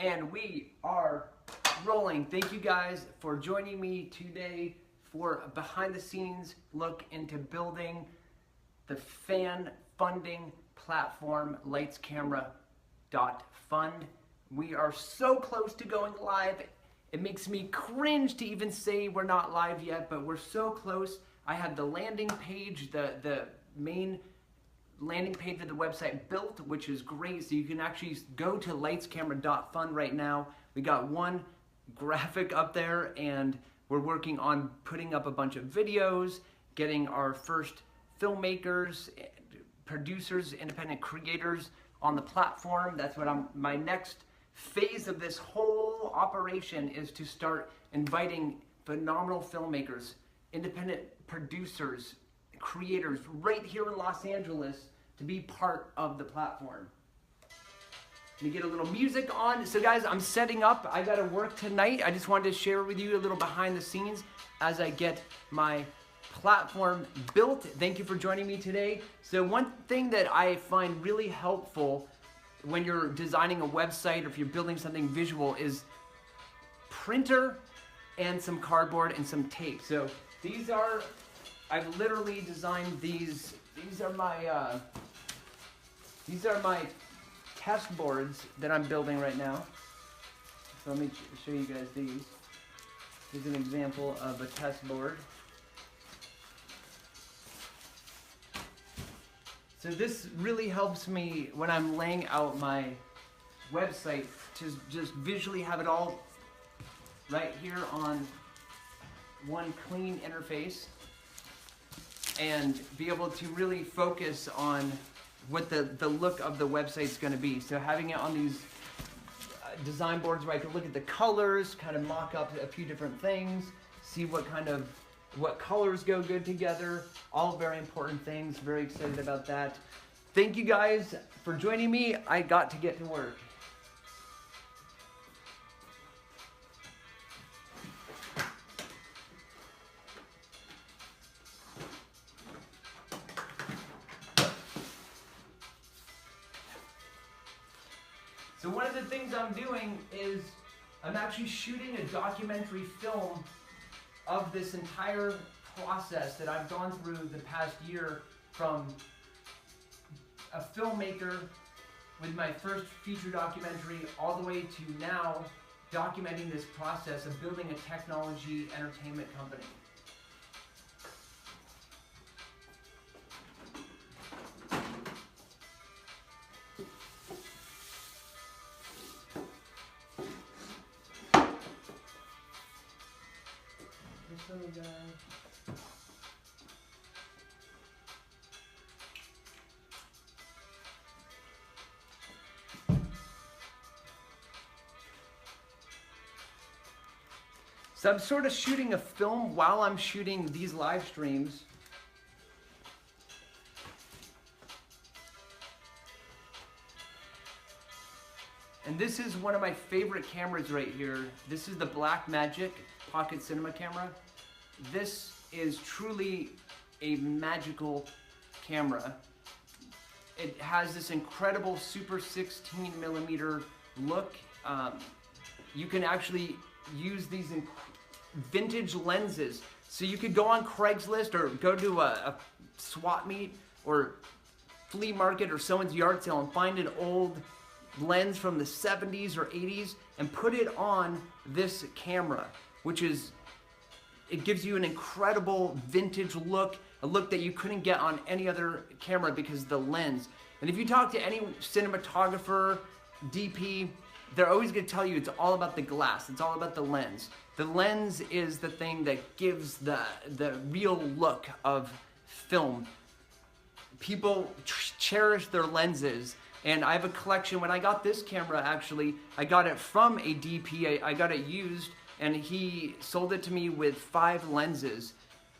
And we are rolling. Thank you guys for joining me today for a behind the scenes look into building the fan funding platform lightscamera.fund. We are so close to going live. It makes me cringe to even say we're not live yet, but we're so close. I have the landing page, the main landing page of the website built, which is great. So you can actually go to lightscamera.fund right now. We got one graphic up there, and we're working on putting up a bunch of videos, getting our first filmmakers, producers, independent creators on the platform. That's what my next phase of this whole operation is, to start inviting phenomenal filmmakers, independent producers, creators right here in Los Angeles to be part of the platform. Let me get a little music on. So guys, I'm setting up. I gotta work tonight. I just wanted to share with you a little behind the scenes as I get my platform built. Thank you for joining me today. So one thing that I find really helpful when you're designing a website or if you're building something visual is printer and some cardboard and some tape. So these are, I've literally designed these. These are my test boards that I'm building right now. So let me show you guys these. Here's an example of a test board. So this really helps me when I'm laying out my website to just visually have it all right here on one clean interface and be able to really focus on what the look of the website is going to be. So having it on these design boards where I can look at the colors, kind of mock up a few different things, see what colors go good together, all very important things. Very excited about that. Thank you guys for joining me. I got to get to work. So one of the things I'm doing is I'm actually shooting a documentary film of this entire process that I've gone through the past year, from a filmmaker with my first feature documentary all the way to now documenting this process of building a technology entertainment company. So I'm sort of shooting a film while I'm shooting these live streams. And this is one of my favorite cameras right here. This is the Blackmagic Pocket Cinema camera. This is truly a magical camera. It has this incredible Super 16 millimeter look. You can actually use these vintage lenses. So you could go on Craigslist or go to a swap meet or flea market or someone's yard sale and find an old lens from the 70s or 80s and put it on this camera, which is, it gives you an incredible vintage look, a look that you couldn't get on any other camera because of the lens. And if you talk to any cinematographer, DP, they're always going to tell you it's all about the glass, it's all about the lens. The lens is the thing that gives the real look of film. People cherish their lenses, and I have a collection. When I got this camera, actually, I got it from a DP. I got it used, and he sold it to me with 5 lenses.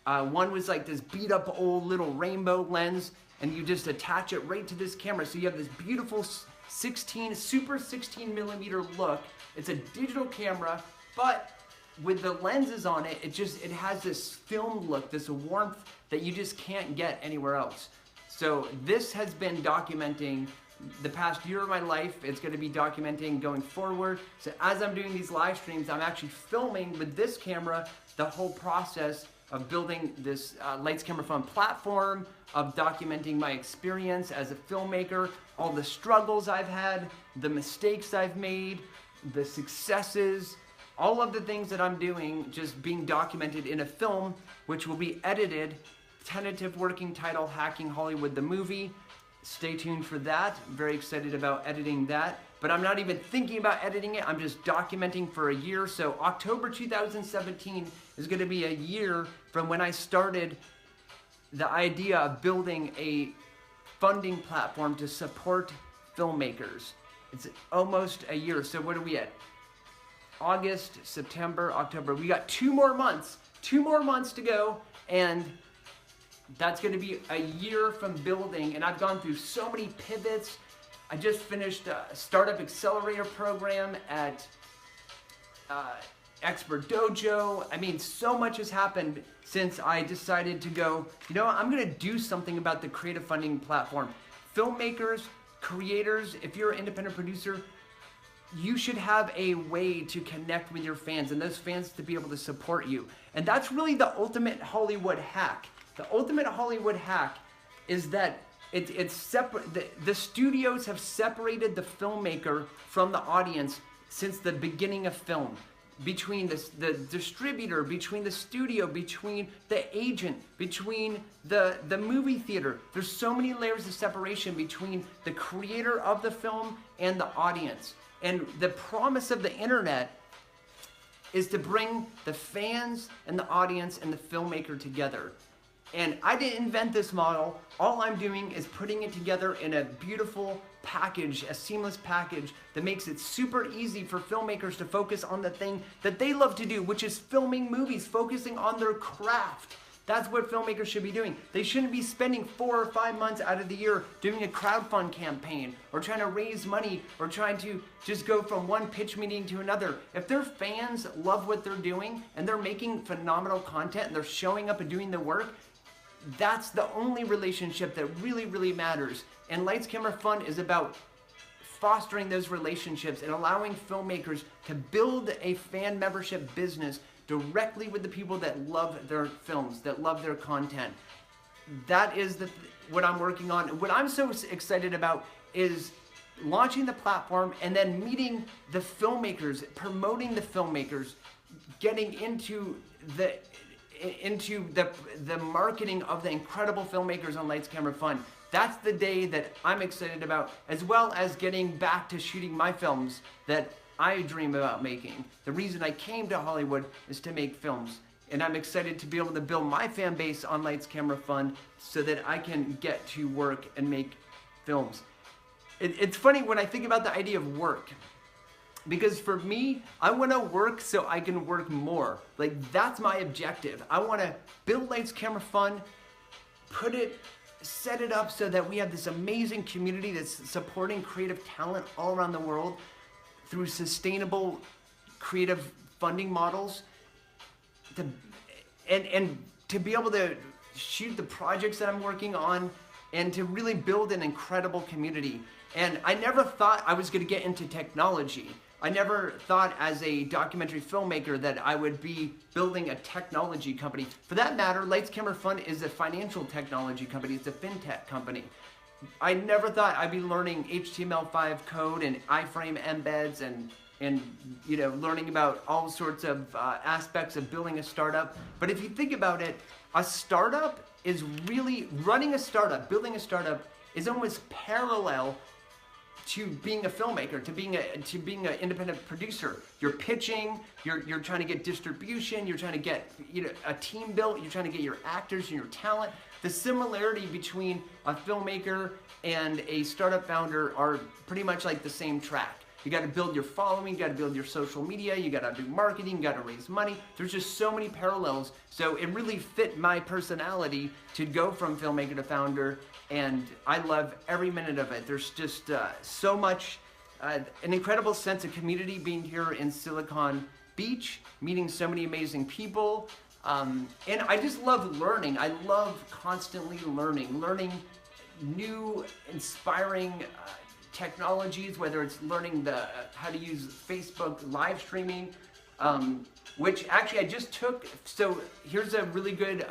One was like this beat up old little rainbow lens, and you just attach it right to this camera. So you have this beautiful Super 16 millimeter look. It's a digital camera, but with the lenses on it, it has this film look, this warmth that you just can't get anywhere else. So this has been documenting the past year of my life. It's going to be documenting going forward. So as I'm doing these live streams, I'm actually filming with this camera the whole process of building this Lights Camera Fun platform, of documenting my experience as a filmmaker, all the struggles I've had, the mistakes I've made, the successes, all of the things that I'm doing just being documented in a film, which will be edited. Tentative working title, Hacking Hollywood the Movie. Stay tuned for that. Very excited about editing that. But I'm not even thinking about editing it. I'm just documenting for a year. So October 2017 is going to be a year from when I started the idea of building a funding platform to support filmmakers. It's almost a year. So what are we at? August, September, October. We got 2 more months. 2 more months to go. And that's going to be a year from building, and I've gone through so many pivots. I just finished a startup accelerator program at Expert Dojo. I mean, so much has happened since I decided to go, you know what, I'm going to do something about the creative funding platform. Filmmakers, creators, if you're an independent producer, you should have a way to connect with your fans and those fans to be able to support you. And that's really the ultimate Hollywood hack. The ultimate Hollywood hack is that it's separate. The studios have separated the filmmaker from the audience since the beginning of film. Between the distributor, between the studio, between the agent, between the movie theater. There's so many layers of separation between the creator of the film and the audience. And the promise of the internet is to bring the fans and the audience and the filmmaker together. And I didn't invent this model. All I'm doing is putting it together in a beautiful package, a seamless package that makes it super easy for filmmakers to focus on the thing that they love to do, which is filming movies, focusing on their craft. That's what filmmakers should be doing. They shouldn't be spending 4 or 5 months out of the year doing a crowdfund campaign or trying to raise money or trying to just go from one pitch meeting to another. If their fans love what they're doing and they're making phenomenal content and they're showing up and doing the work, that's the only relationship that really, really matters. And Lights Camera Fun is about fostering those relationships and allowing filmmakers to build a fan membership business directly with the people that love their films, that love their content. That is what I'm working on. What I'm so excited about is launching the platform and then meeting the filmmakers, promoting the filmmakers, getting into the marketing of the incredible filmmakers on Lights Camera Fun. That's the day that I'm excited about, as well as getting back to shooting my films that I dream about making. The reason I came to Hollywood is to make films. And I'm excited to be able to build my fan base on Lights Camera Fun so that I can get to work and make films. It's funny when I think about the idea of work. Because for me, I want to work so I can work more. Like, that's my objective. I want to build Lights Camera Fun, set it up so that we have this amazing community that's supporting creative talent all around the world through sustainable creative funding models, and to be able to shoot the projects that I'm working on and to really build an incredible community. And I never thought I was going to get into technology. I never thought as a documentary filmmaker that I would be building a technology company. For that matter, Lights Camera Fun is a financial technology company. It's a fintech company. I never thought I'd be learning HTML5 code and iframe embeds and you know, learning about all sorts of aspects of building a startup. But if you think about it, a startup is really, running a startup, building a startup is almost parallel to being a filmmaker, to being an independent producer. You're pitching, you're trying to get distribution, you're trying to get, you know, a team built, you're trying to get your actors and your talent. The similarity between a filmmaker and a startup founder are pretty much like the same track. You got to build your following, you got to build your social media, you got to do marketing, you got to raise money. There's just so many parallels. So it really fit my personality to go from filmmaker to founder, and I love every minute of it. There's just so much, an incredible sense of community being here in Silicon Beach, meeting so many amazing people. And I just love learning. I love constantly learning new, inspiring technologies, whether it's learning how to use Facebook live streaming, which actually I just took. So here's a really good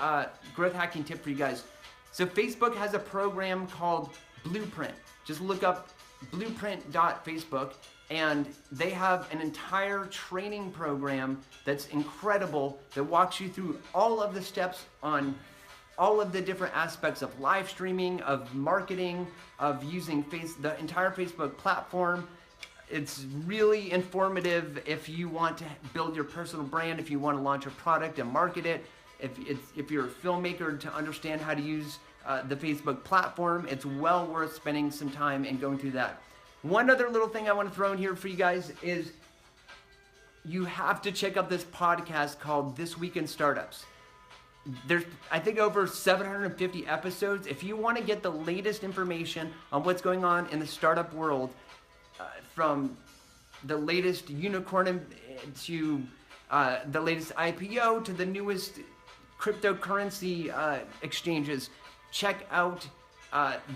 growth hacking tip for you guys. So Facebook has a program called Blueprint. Just look up blueprint.facebook, and they have an entire training program that's incredible that walks you through all of the steps on all of the different aspects of live streaming, of marketing, of using the entire Facebook platform. It's really informative if you want to build your personal brand, if you want to launch a product and market it, if you're a filmmaker to understand how to use the Facebook platform. It's well worth spending some time and going through that. One other little thing I want to throw in here for you guys is you have to check out this podcast called This Week in Startups. There's, I think, over 750 episodes. If you want to get the latest information on what's going on in the startup world, from the latest unicorn to the latest IPO to the newest cryptocurrency exchanges, check out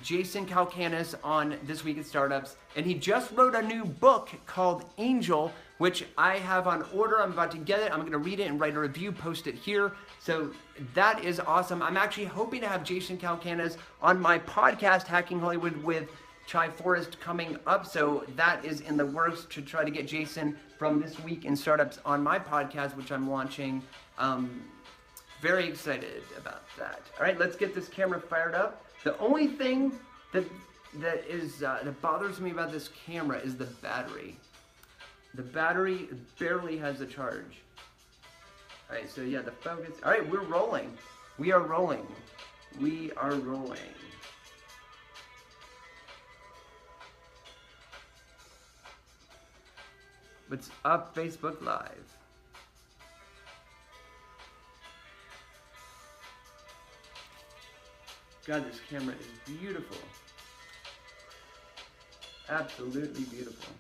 Jason Calacanis on This Week in Startups. And he just wrote a new book called Angel, which I have on order. I'm about to get it. I'm going to read it and write a review, post it here. So that is awesome. I'm actually hoping to have Jason Calacanis on my podcast, Hacking Hollywood with Chai Forrest, coming up. So that is in the works, to try to get Jason from This Week in Startups on my podcast, which I'm launching. Very excited about that. All right, let's get this camera fired up. The only thing that bothers me about this camera is the battery. The battery barely has a charge. All right, so yeah, the focus. All right, we're rolling. We are rolling. We are rolling. What's up, Facebook Live? God, this camera is beautiful. Absolutely beautiful.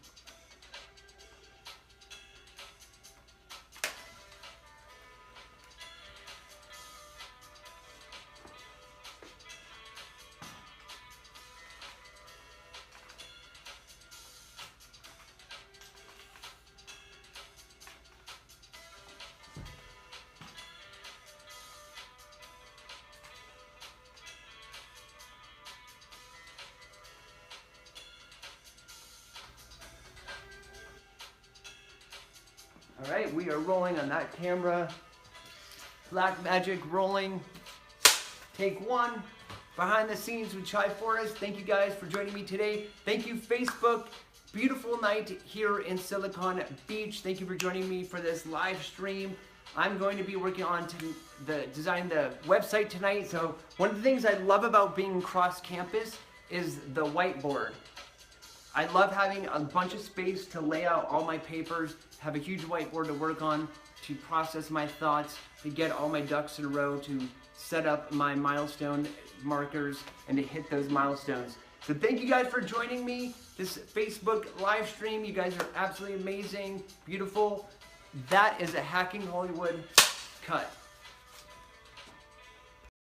All right, we are rolling on that camera. Blackmagic rolling. Take one. Behind the scenes with Chai Forrest. Thank you guys for joining me today. Thank you, Facebook. Beautiful night here in Silicon Beach. Thank you for joining me for this live stream. I'm going to be working on design the website tonight. So one of the things I love about being cross campus is the whiteboard. I love having a bunch of space to lay out all my papers, have a huge whiteboard to work on, to process my thoughts, to get all my ducks in a row, to set up my milestone markers, and to hit those milestones. So thank you guys for joining me. This Facebook live stream, you guys are absolutely amazing, beautiful. That is a Hacking Hollywood cut.